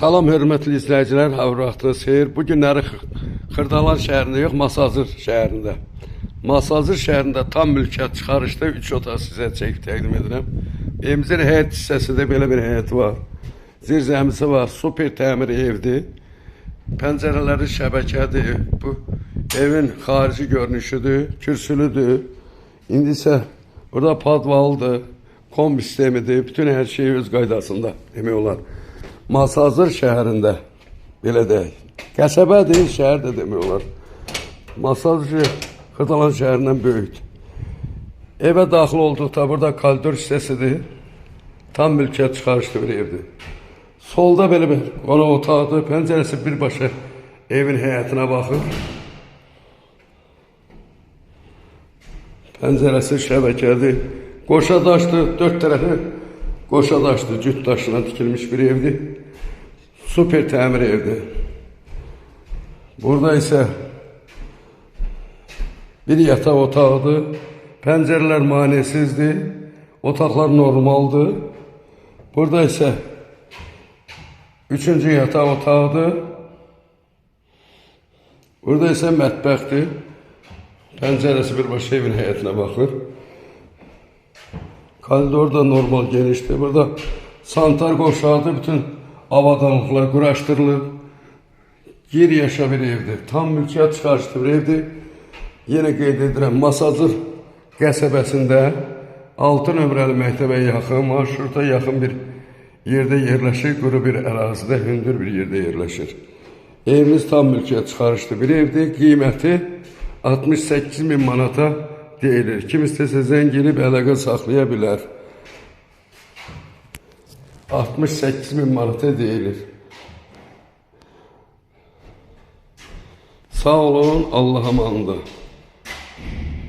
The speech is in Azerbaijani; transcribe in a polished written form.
Salam hörmətli izləyicilər, vaxtınız xeyir. Bu günləri Xırdalan şəhərində yox, Masazır şəhərində. Masazır şəhərində tam mülkiyyət çıxarışda 3 otaq sizə çəkib təqdim edirəm. Evimizin həyət hissəsində belə bir həyət var. Zirzəmisi var, super təmir evdir. Pəncərələri şəbəkədir. Bu evin xarici görünüşüdür, kürsülüdür. İndi isə burada padvaldır, kombi sistemidir. Bütün hər şey öz qaydasında demək olar. Masazır şəhərində, belə deyək. Qəsəbədir, şəhər də demək olar. Masazır Xırdalan şəhərindən böyükdür. Evə daxil olduqda burada koridor hissəsidir. Tam mülkiyyət çıxarışlı bir evdir. Solda belə bir qonaq otaqdır. Pəncərəsi birbaşa evin həyətinə baxır. Pəncərəsi şəbəkədir. Qoşa daşdır, dörd tərəfi qoşa daşdır, cüt daşından tikilmiş bir evdir. Super təmir evdir. Burada isə bir yataq otağıdır. Pəncərələr manesizdir. Otaqlar normaldır. Burada isə üçüncü yataq otağıdır. Burada isə mətbəxdir. Pəncərəsi birbaşa evin həyətinə baxır. Koridor da normal genişdir. Burada sanitar qovşağı, bütün avadanlıqlar quraşdırılıb. Yer yaşa bir evdir. Tam mülkiyyət çıxarışlı bir evdir. Yenə qeyd edirəm, Masazır qəsəbəsində 6 nömrəli məktəbə yaxın, marşruta yaxın bir yerdə yerləşir. Quru bir ərazidə, hündür bir yerdə yerləşir. Evimiz tam mülkiyyət çıxarışlı bir evdir. Qiyməti 68.000 manata deyilir. Kim istəsə zəng edib əlaqə saxlaya bilər. 68.000 manata deyilir. Sağ olun, Allah'a emanet olun.